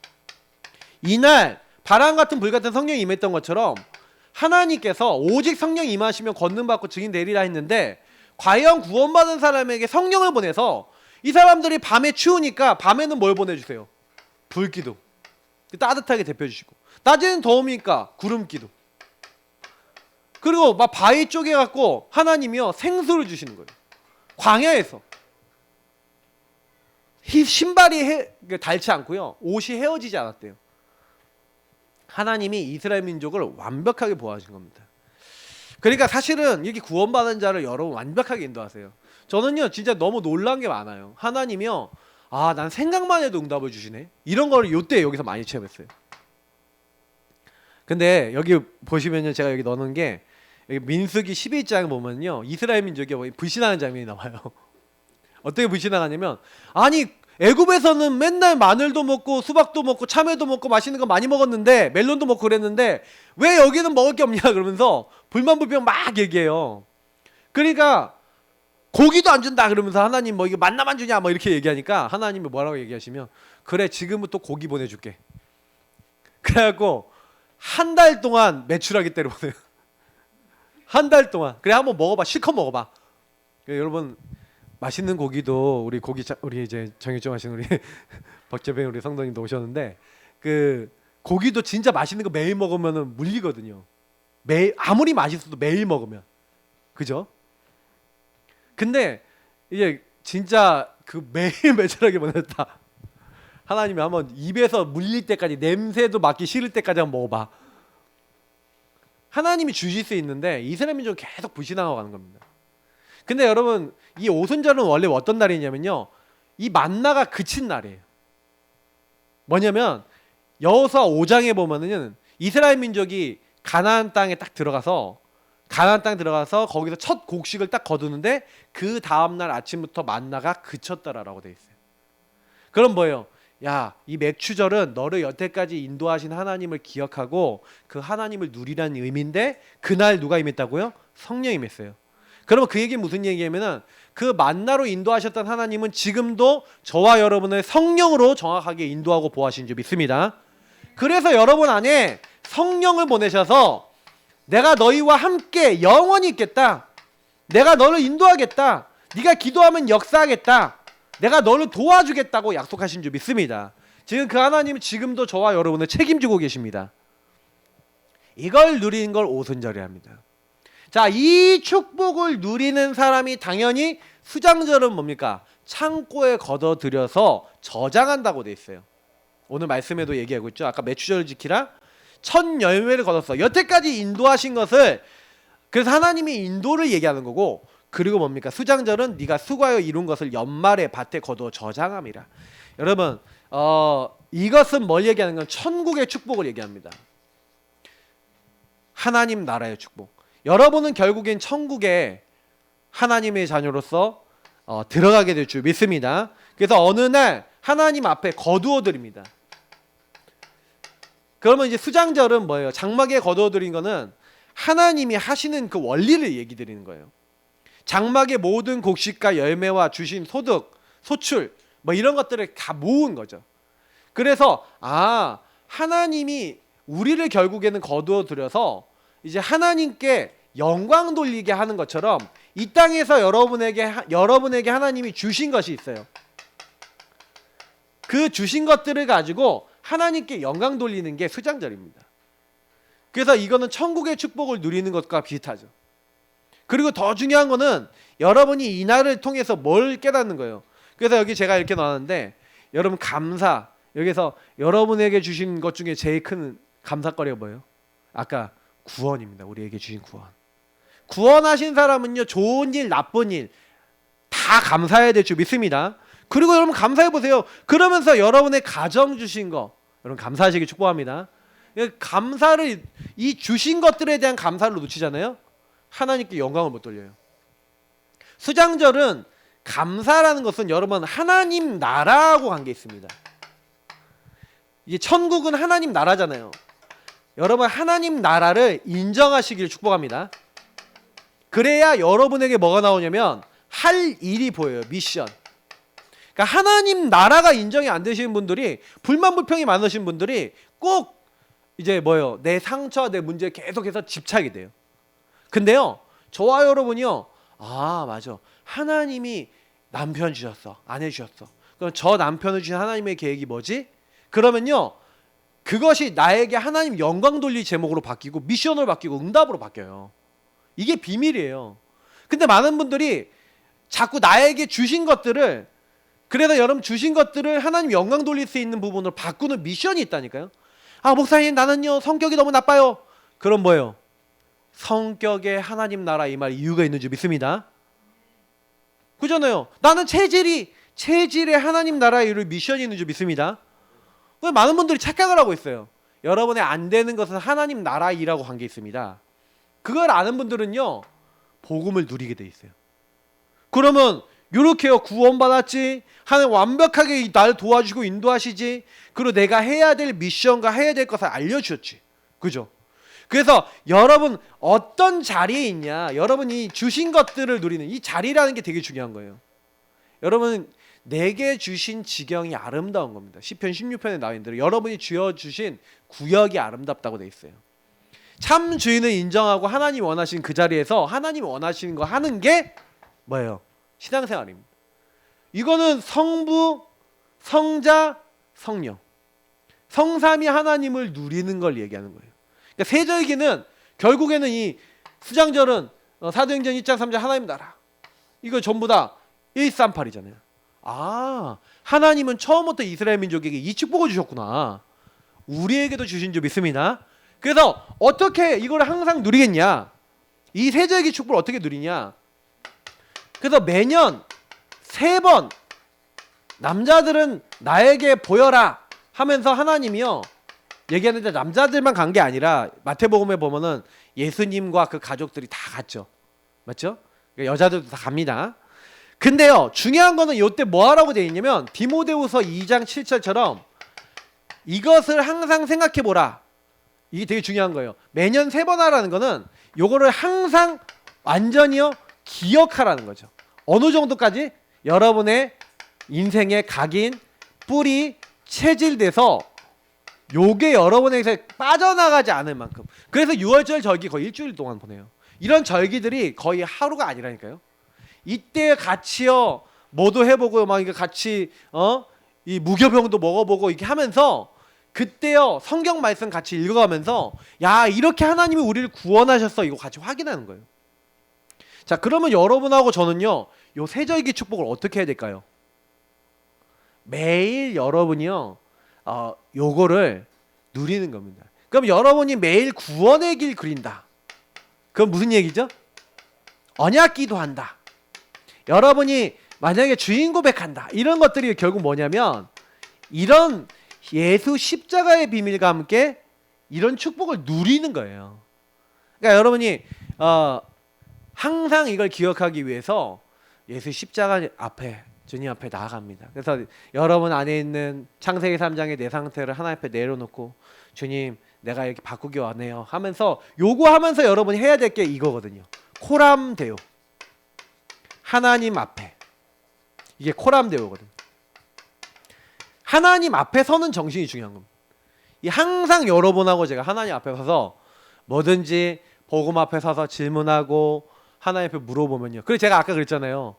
이날 바람 같은 불 같은 성령이 임했던 것처럼 하나님께서 오직 성령 임하시면 권능받고 증인 되리라 했는데 과연 구원받은 사람에게 성령을 보내서 이 사람들이 밤에 추우니까 밤에는 뭘 보내주세요? 불기둥 따뜻하게 데펴주시고 낮에는 더우니까 구름기둥 그리고 막 바위 쪼개갖고 하나님이요 생수를 주시는 거예요. 광야에서 신발이 닳지 않고요 옷이 헤어지지 않았대요. 하나님이 이스라엘 민족을 완벽하게 보호하신 겁니다. 그러니까 사실은 이렇게 구원받은 자를 여러분 완벽하게 인도하세요. 저는요 진짜 너무 놀란 게 많아요. 하나님이요 아 난 생각만 해도 응답을 주시네 이런 거를 요때 여기서 많이 체험했어요. 근데 여기 보시면요 제가 여기 넣어놓은 게 여기 민수기 12장 보면요 이스라엘 민족이 불신하는 장면이 나와요. 어떻게 불신하냐면 아니 애굽에서는 맨날 마늘도 먹고 수박도 먹고 참외도 먹고 맛있는 거 많이 먹었는데 멜론도 먹고 그랬는데 왜 여기는 먹을 게 없냐 그러면서 불만불평 막 얘기해요. 그러니까 고기도 안 준다 그러면서 하나님 뭐 이거 만나만 주냐 뭐 이렇게 얘기하니까 하나님이 뭐라고 얘기하시면 그래 지금부터 고기 보내줄게. 그래갖고 한 달 동안 매출하기 때려보세요. 한 달 동안 그래 한번 먹어봐 실컷 먹어봐. 여러분 맛있는 고기도 우리 이제 정육점 하시는 우리 박재배 우리 성도님도 오셨는데 그 고기도 진짜 맛있는 거 매일 먹으면은 물리거든요. 매일 아무리 맛있어도 매일 먹으면 그죠? 근데 이게 진짜 그 매일 매출하게 보냈다. 하나님이 한번 입에서 물릴 때까지 냄새도 맡기 싫을 때까지 한번 먹어봐. 하나님이 주실 수 있는데 이스라엘 민족은 계속 불신하고 가는 겁니다. 근데 여러분 이 오순절은 원래 어떤 날이냐면요 이 만나가 그친 날이에요. 뭐냐면 여호수아 5장에 보면은 이스라엘 민족이 가나안 땅에 딱 들어가서 거기서 첫 곡식을 딱 거두는데 그 다음날 아침부터 만나가 그쳤더라라고 돼 있어요. 그럼 뭐예요? 야, 이 맥추절은 너를 여태까지 인도하신 하나님을 기억하고 그 하나님을 누리라는 의미인데 그날 누가 임했다고요? 성령이 임했어요. 그러면 그 얘기는 무슨 얘기냐면은 그 만나로 인도하셨던 하나님은 지금도 저와 여러분을 성령으로 정확하게 인도하고 보호하신 줄 믿습니다. 그래서 여러분 안에 성령을 보내셔서 내가 너희와 함께 영원히 있겠다. 내가 너를 인도하겠다. 네가 기도하면 역사하겠다. 내가 너를 도와주겠다고 약속하신 줄 믿습니다. 지금 그 하나님은 지금도 저와 여러분을 책임지고 계십니다. 이걸 누리는 걸 오순절이라 합니다. 자, 이 축복을 누리는 사람이 당연히 수장절은 뭡니까? 창고에 걷어들여서 저장한다고 돼 있어요. 오늘 말씀에도 얘기하고 있죠. 아까 매추절을 지키라. 첫 열매를 거뒀어. 여태까지 인도하신 것을 그래서 하나님이 인도를 얘기하는 거고 그리고 뭡니까? 수장절은 네가 수고하여 이룬 것을 연말에 밭에 거두어 저장함이라. 여러분 이것은 뭘 얘기하는 건 천국의 축복을 얘기합니다. 하나님 나라의 축복. 여러분은 결국엔 천국에 하나님의 자녀로서 들어가게 될 줄 믿습니다. 그래서 어느 날 하나님 앞에 거두어 드립니다. 그러면 이제 수장절은 뭐예요? 장막에 거두어 드린 거는 하나님이 하시는 그 원리를 얘기 드리는 거예요. 장막의 모든 곡식과 열매와 주신 소득, 소출 뭐 이런 것들을 다 모은 거죠. 그래서 하나님이 우리를 결국에는 거두어 들여서 이제 하나님께 영광 돌리게 하는 것처럼 이 땅에서 여러분에게 하나님이 주신 것이 있어요. 그 주신 것들을 가지고 하나님께 영광 돌리는 게 수장절입니다. 그래서 이거는 천국의 축복을 누리는 것과 비슷하죠. 그리고 더 중요한 거는 여러분이 이 날을 통해서 뭘 깨닫는 거예요. 그래서 여기 제가 이렇게 나왔는데 여러분 감사, 여기서 여러분에게 주신 것 중에 제일 큰 감사거리가 뭐예요? 아까 구원입니다. 우리에게 주신 구원. 구원하신 사람은요, 좋은 일, 나쁜 일 다 감사해야 될 줄 믿습니다. 그리고 여러분 감사해 보세요. 그러면서 여러분의 가정 주신 거 여러분 감사하시길 축복합니다. 감사를, 이 주신 것들에 대한 감사를 놓치잖아요. 하나님께 영광을 못 돌려요. 수장절은 감사라는 것은 여러분 하나님 나라하고 관계 있습니다. 이게 천국은 하나님 나라잖아요. 여러분 하나님 나라를 인정하시길 축복합니다. 그래야 여러분에게 뭐가 나오냐면 할 일이 보여요. 미션. 그러니까 하나님 나라가 인정이 안 되시는 분들이, 불만 불평이 많으신 분들이 꼭 이제 뭐예요? 내 상처, 내 문제에 계속해서 집착이 돼요. 근데요, 저와 여러분이요, 아 맞아, 하나님이 남편 주셨어, 아내 주셨어. 그럼 저 남편을 주신 하나님의 계획이 뭐지? 그러면요, 그것이 나에게 하나님 영광 돌릴 제목으로 바뀌고 미션으로 바뀌고 응답으로 바뀌어요. 이게 비밀이에요. 근데 많은 분들이 자꾸 나에게 주신 것들을, 그래서 여러분 주신 것들을 하나님 영광 돌릴 수 있는 부분으로 바꾸는 미션이 있다니까요. 아 목사님, 나는요 성격이 너무 나빠요. 그럼 뭐예요? 성격에 하나님 나라 임할 이유가 있는 줄 믿습니다. 그잖아요. 나는 체질에 하나님 나라에 이룰 미션이 있는 줄 믿습니다. 많은 분들이 착각을 하고 있어요. 여러분의 안 되는 것은 하나님 나라 일하고 관계 있습니다. 그걸 아는 분들은요, 복음을 누리게 돼 있어요. 그러면 이렇게요, 구원받았지, 하나님 완벽하게 날 도와주시고 인도하시지, 그리고 내가 해야 될 미션과 해야 될 것을 알려주셨지. 그죠? 그래서 여러분 어떤 자리에 있냐, 여러분이 주신 것들을 누리는 이 자리라는 게 되게 중요한 거예요. 여러분 내게 주신 지경이 아름다운 겁니다. 시편 16편에 나와 있는 대로 여러분이 주어주신 구역이 아름답다고 돼 있어요. 참 주인을 인정하고 하나님 원하시는 그 자리에서 하나님 원하시는 거 하는 게 뭐예요? 신앙생활입니다. 이거는 성부, 성자, 성령, 성삼위 하나님을 누리는 걸 얘기하는 거예요. 그러니까 세절기는 결국에는 이 수장절은 사도행전 1장 3장 하나님 나라, 이거 전부 다 138이잖아요. 아, 하나님은 처음부터 이스라엘 민족에게 이 축복을 주셨구나. 우리에게도 주신 줄 믿습니다. 그래서 어떻게 이걸 항상 누리겠냐? 이 세절기 축복을 어떻게 누리냐? 그래서 매년 3번 남자들은 나에게 보여라 하면서 하나님이요 얘기하는데, 남자들만 간 게 아니라 마태복음에 보면은 예수님과 그 가족들이 다 갔죠. 맞죠? 여자들도 다 갑니다. 근데요, 중요한 거는 이때 뭐 하라고 되어 있냐면 디모데후서 2장 7절처럼 이것을 항상 생각해 보라. 이게 되게 중요한 거예요. 매년 3번 하라는 거는 요거를 항상 완전히요 기억하라는 거죠. 어느 정도까지? 여러분의 인생의 각인, 뿌리, 체질돼서 요게 여러분에게서 빠져나가지 않을 만큼. 그래서 6월절 절기 거의 일주일 동안 보내요. 이런 절기들이 거의 하루가 아니라니까요. 이때 같이요 뭐도 해보고 막 이거 같이 이 무교병도 먹어보고 이렇게 하면서, 그때요 성경 말씀 같이 읽어가면서 야 이렇게 하나님이 우리를 구원하셨어, 이거 같이 확인하는 거예요. 자, 그러면 여러분하고 저는요 요 세절기 축복을 어떻게 해야 될까요? 매일 여러분이요 요거를 누리는 겁니다. 그럼 여러분이 매일 구원의 길 그린다. 그건 무슨 얘기죠? 언약 기도한다. 여러분이 만약에 주인 고백한다. 이런 것들이 결국 뭐냐면 이런 예수 십자가의 비밀과 함께 이런 축복을 누리는 거예요. 그러니까 여러분이 항상 이걸 기억하기 위해서 예수 십자가 앞에, 주님 앞에 나아갑니다. 그래서 여러분 안에 있는 창세기 3장의 내 상태를 하나님 앞에 내려놓고 주님 내가 이렇게 바꾸기 원해요 하면서 요구하면서 여러분이 해야 될 게 이거거든요. 코람데오, 하나님 앞에. 이게 코람데오거든요. 하나님 앞에 서는 정신이 중요한 겁니다. 이 항상 여러분하고 제가 하나님 앞에 서서 뭐든지 복음 앞에 서서 질문하고 하나님 앞에 물어보면요. 그래서 제가 아까 그랬잖아요.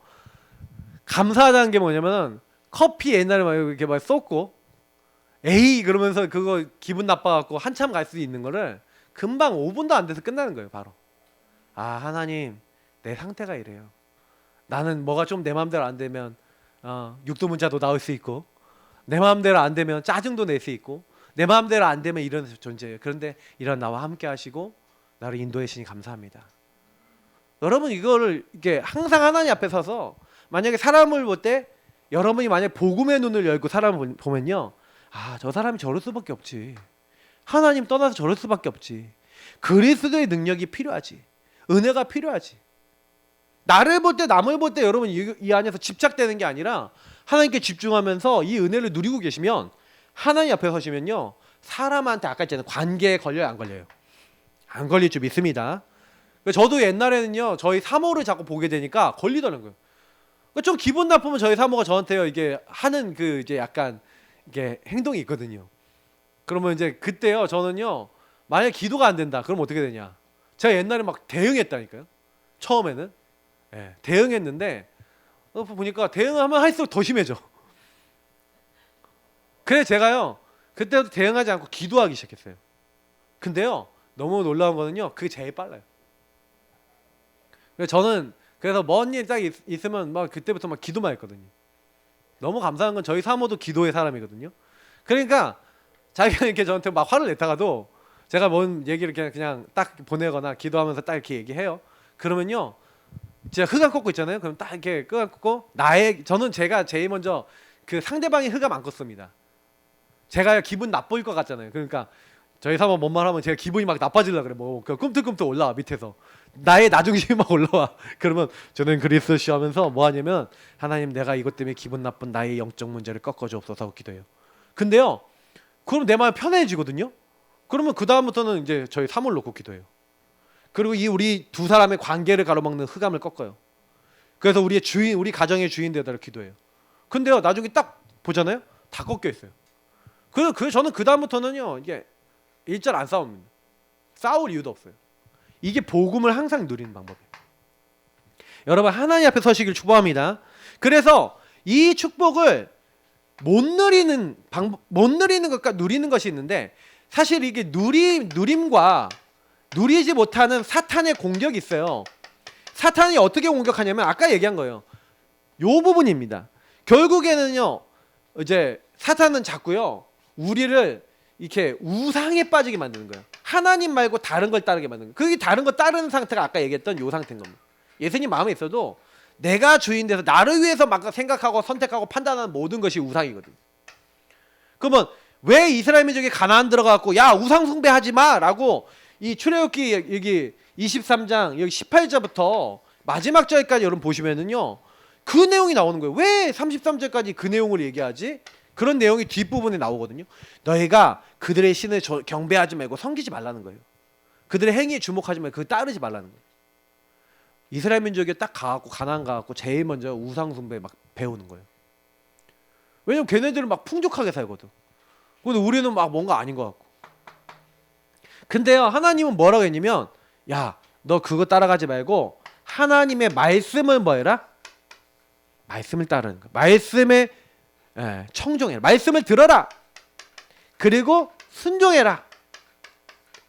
감사하다는 게 뭐냐면은 커피 옛날에 막 이렇게 막 쏟고 에이 그러면서 그거 기분 나빠갖고 한참 갈 수 있는 거를 금방 5분도 안 돼서 끝나는 거예요. 바로 아 하나님 내 상태가 이래요. 나는 뭐가 좀 내 마음대로 안 되면 육두문자도 나올 수 있고 내 마음대로 안 되면 짜증도 낼 수 있고 내 마음대로 안 되면 이런 존재예요. 그런데 이런 나와 함께 하시고 나를 인도해 주시니 감사합니다. 여러분 이거를 이게 항상 하나님 앞에 서서 만약에 사람을 볼 때 여러분이 만약에 복음의 눈을 열고 사람을 보면요, 아, 저 사람이 저럴 수밖에 없지. 하나님 떠나서 저럴 수밖에 없지. 그리스도의 능력이 필요하지. 은혜가 필요하지. 나를 볼 때 남을 볼 때 여러분 이 안에서 집착되는 게 아니라 하나님께 집중하면서 이 은혜를 누리고 계시면 하나님 앞에 서시면요, 사람한테 아까 했잖아요, 관계에 걸려요 안 걸려요? 안 걸릴 줄 믿습니다. 저도 옛날에는요 저희 사모를 자꾸 보게 되니까 걸리더라는 거예요. 좀 기분 나쁘면 저희 사모가 저한테요 이게 하는 그 이제 약간 이게 행동이 있거든요. 그러면 이제 그때요 저는요 만약 기도가 안 된다 그럼 어떻게 되냐? 제가 옛날에 막 대응했다니까요. 처음에는 대응했는데 보니까 대응하면 할수록 더 심해져. 그래서 제가요 그때도 대응하지 않고 기도하기 시작했어요. 근데요 너무 놀라운 거는요 그게 제일 빨라요. 그래서 저는 그래서 먼 일 딱 있으면 막 그때부터 막 기도만 했거든요. 너무 감사한 건 저희 사모도 기도의 사람이거든요. 그러니까 자기가 이렇게 저한테 막 화를 냈다가도 제가 뭔 얘기를 그냥 딱 보내거나 기도하면서 딱 이렇게 얘기해요. 그러면요 제가 흑암 꺾고 있잖아요. 그럼 딱 이렇게 흑암 꺾고 저는 제가 제일 먼저 그 상대방이 흑암 안 껐습니다. 제가 기분 나쁠 것 같잖아요. 그러니까 저희 사모 뭔 말하면 제가 기분이 막 나빠지려 그래. 뭐 꿈틀꿈틀 올라와 밑에서 나의 나중심이 막 올라와. 그러면 저는 그리스도시 하면서 뭐 하냐면 하나님 내가 이것 때문에 기분 나쁜 나의 영적 문제를 꺾어주옵소서 하고 기도해요. 근데요 그럼 내 마음이 편해지거든요. 그러면 그 다음부터는 이제 저희 사모를 놓고 기도해요. 그리고 우리 두 사람의 관계를 가로막는 흑암을 꺾어요. 그래서 우리의 주인, 우리 가정의 주인 되도록 기도해요. 근데요 나중에 딱 보잖아요 다 꺾여 있어요. 저는 그 다음부터는요 이게 일절 안 싸웁니다. 싸울 이유도 없어요. 이게 복음을 항상 누리는 방법이에요. 여러분 하나님 앞에 서시길 축복합니다. 그래서 이 축복을 못 누리는 것과 누리는 것이 있는데 사실 이게 누림과 누리지 못하는 사탄의 공격이 있어요. 사탄이 어떻게 공격하냐면 아까 얘기한 거예요. 요 부분입니다. 결국에는요 이제 사탄은 자꾸요 우리를 이렇게 우상에 빠지게 만드는 거예요. 하나님 말고 다른 걸 따르게 만드는 거예요. 그게 다른 거 따르는 상태가 아까 얘기했던 요 상태인 겁니다. 예수님 마음에 있어도 내가 주인 돼서 나를 위해서 막 생각하고 선택하고 판단하는 모든 것이 우상이거든요. 그러면 왜 이스라엘 민족이 가나안 들어가고 야 우상 숭배하지 마라고 이 출애굽기 여기 23장 여기 18절부터 마지막 절까지 여러분 보시면은요 그 내용이 나오는 거예요. 왜 33절까지 그 내용을 얘기하지? 그런 내용이 뒷부분에 나오거든요. 너희가 그들의 신을 경배하지 말고 섬기지 말라는 거예요. 그들의 행위에 주목하지 말고 그걸 따르지 말라는 거예요. 이스라엘 민족이 딱 가갖고 가나안 가갖고 제일 먼저 우상 숭배 막 배우는 거예요. 왜냐면 걔네들은 막 풍족하게 살거든. 근데 우리는 막 뭔가 아닌 것 같고. 근데요 하나님은 뭐라고 했냐면 야 너 그거 따라가지 말고 하나님의 말씀을 뭐 해라? 말씀을 따르는 거야. 말씀에 청종해라. 말씀을 들어라. 그리고 순종해라.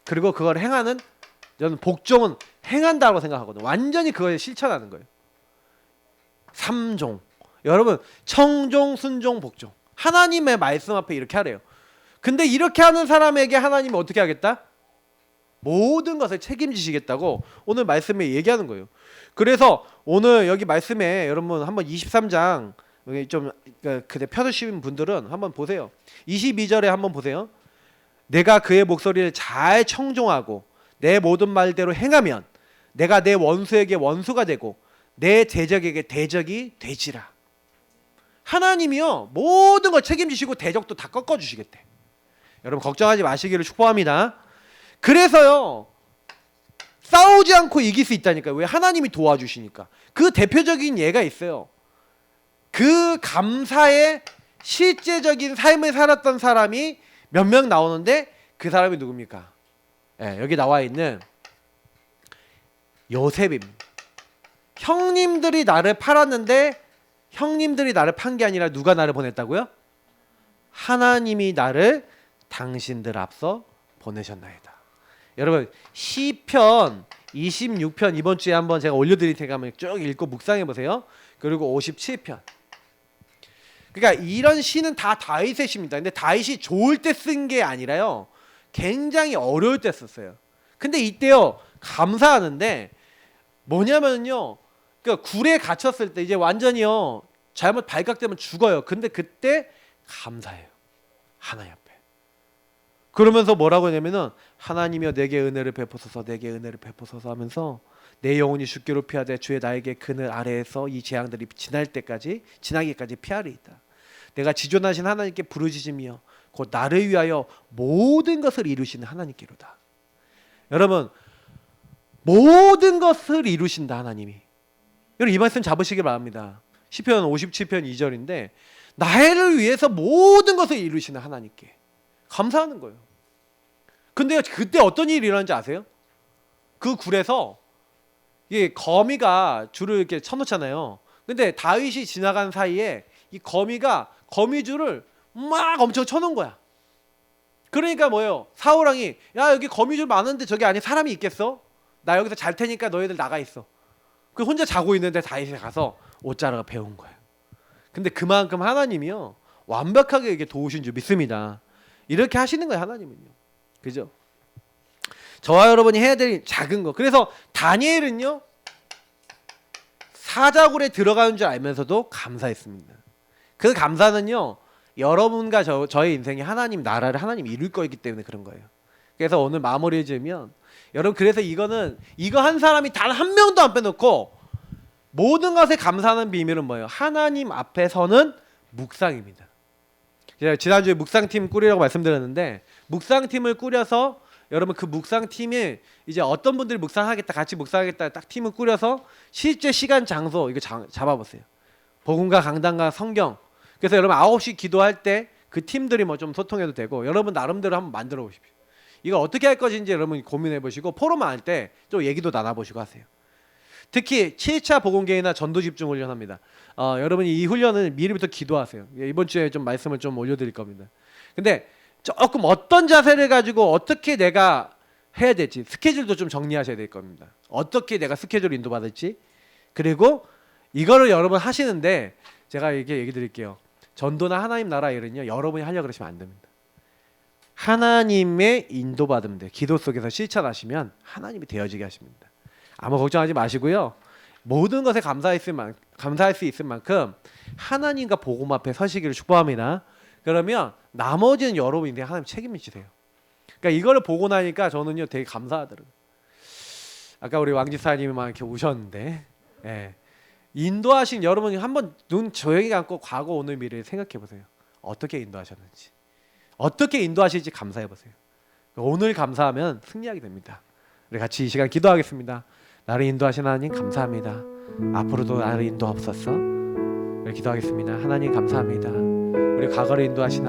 그리고 그걸 행하는 저는 복종은 행한다고 생각하거든요. 완전히 그걸 실천하는 거예요. 3종. 여러분 청종, 순종, 복종. 하나님의 말씀 앞에 이렇게 하래요. 근데 이렇게 하는 사람에게 하나님이 어떻게 하겠다? 모든 것을 책임지시겠다고 오늘 말씀에 얘기하는 거예요. 그래서 오늘 여기 말씀에 여러분 한번 23장 여기 좀 그때 펴두신 분들은 한번 보세요. 22절에 한번 보세요. 내가 그의 목소리를 잘 청종하고 내 모든 말대로 행하면 내가 내 원수에게 원수가 되고 내 대적에게 대적이 되지라. 하나님이요 모든 걸 책임지시고 대적도 다 꺾어주시겠대. 여러분 걱정하지 마시기를 축복합니다. 그래서요 싸우지 않고 이길 수 있다니까요. 왜? 하나님이 도와주시니까. 그 대표적인 예가 있어요. 그 감사의 실제적인 삶을 살았던 사람이 몇 명 나오는데 그 사람이 누굽니까? 여기 나와 있는 요셉입니다. 형님들이 나를 팔았는데 형님들이 나를 판 게 아니라 누가 나를 보냈다고요? 하나님이 나를 당신들 앞서 보내셨나이다. 여러분 시편 26편 이번 주에 한번 제가 올려드릴 테니까 한번 쭉 읽고 묵상해 보세요. 그리고 57편 그러니까 이런 시는 다 다윗의 시입니다. 근데 다윗이 좋을 때 쓴 게 아니라요, 굉장히 어려울 때 썼어요. 근데 이때요 감사하는데 뭐냐면요, 그러니까 굴에 갇혔을 때 이제 완전히요 잘못 발각되면 죽어요. 근데 그때 감사해요, 하나님 앞에. 그러면서 뭐라고 하냐면은 하나님이여 내게 은혜를 베푸소서, 내게 은혜를 베푸소서 하면서 내 영혼이 죽기로 피하되 주의 나에게 그늘 아래에서 이 재앙들이 지나기까지 피하리이다. 내가 지존하신 하나님께 부르짖으며 곧 나를 위하여 모든 것을 이루시는 하나님께로다. 여러분, 모든 것을 이루신다 하나님이. 여러분 이 말씀 잡으시길 바랍니다. 시편 57편 2절인데 나를 위해서 모든 것을 이루시는 하나님께 감사하는 거예요. 근데 그때 어떤 일이 일어나는지 아세요? 그 굴에서 이 거미가 줄을 이렇게 쳐놓잖아요. 근데 다윗이 지나간 사이에 이 거미가 거미줄을 막 엄청 쳐놓은 거야. 그러니까 뭐예요? 사울 왕이 야 여기 거미줄 많은데 저기 안에 사람이 있겠어? 나 여기서 잘 테니까 너희들 나가 있어. 그 혼자 자고 있는데 다윗이 가서 옷자락을 베운 거예요. 근데 그만큼 하나님이요 완벽하게 이게 도우신 줄 믿습니다. 이렇게 하시는 거예요 하나님은요. 그죠? 저와 여러분이 해야 될 작은 거. 그래서 다니엘은요 사자굴에 들어가는 줄 알면서도 감사했습니다. 그 감사는요 여러분과 저의 인생이 하나님 나라를 하나님 이룰 거이기 때문에 그런 거예요. 그래서 오늘 마무리 지으면 여러분, 그래서 이거 한 사람이 단 한 명도 안 빼놓고 모든 것에 감사하는 비밀은 뭐예요? 하나님 앞에 서는 묵상입니다. 제가 지난주에 묵상팀 꾸리라고 말씀드렸는데 묵상팀을 꾸려서 여러분 그 묵상팀이 이제 어떤 분들이 묵상하겠다 같이 묵상하겠다 딱 팀을 꾸려서 실제 시간 장소 이거 잡아보세요. 복음과 강단과 성경. 그래서 여러분 9시 기도할 때 그 팀들이 뭐 좀 소통해도 되고 여러분 나름대로 한번 만들어 보십시오. 이거 어떻게 할 것인지 여러분 고민해 보시고 포럼만 할 때 좀 얘기도 나눠보시고 하세요. 특히 7차 복음계회나 전도 집중 훈련합니다. 여러분이 이 훈련은 미리부터 기도하세요. 이번 주에 좀 말씀을 좀 올려드릴 겁니다. 근데 조금 어떤 자세를 가지고 어떻게 내가 해야 될지 스케줄도 좀 정리하셔야 될 겁니다. 어떻게 내가 스케줄 인도받을지. 그리고 이거를 여러분 하시는데 제가 이렇게 얘기 드릴게요. 전도나 하나님 나라 일은요 여러분이 하려고 그러시면 안 됩니다. 하나님의 인도받으면 돼요. 기도 속에서 실천하시면 하나님이 되어지게 하십니다. 아무 걱정하지 마시고요. 모든 것에 감사할 수 있을 만큼 하나님과 복음 앞에 서시기를 축복합니다. 그러면 나머지는 여러분 인생 하나님 책임지세요. 그러니까 이거를 보고 나니까 저는요 되게 감사하더라고요. 아까 우리 왕집사님이 막 이렇게 우셨는데 예. 인도하신 여러분이 한번 눈 조용히 감고 과거 오늘 미래를 생각해 보세요. 어떻게 인도하셨는지, 어떻게 인도하실지 감사해 보세요. 오늘 감사하면 승리하게 됩니다. 우리 같이 이 시간 기도하겠습니다. 나를 인도하신 하나님 감사합니다. 앞으로도 나를 인도하옵소서. 우리 기도하겠습니다. 하나님 감사합니다. 우리 과거를 인도하신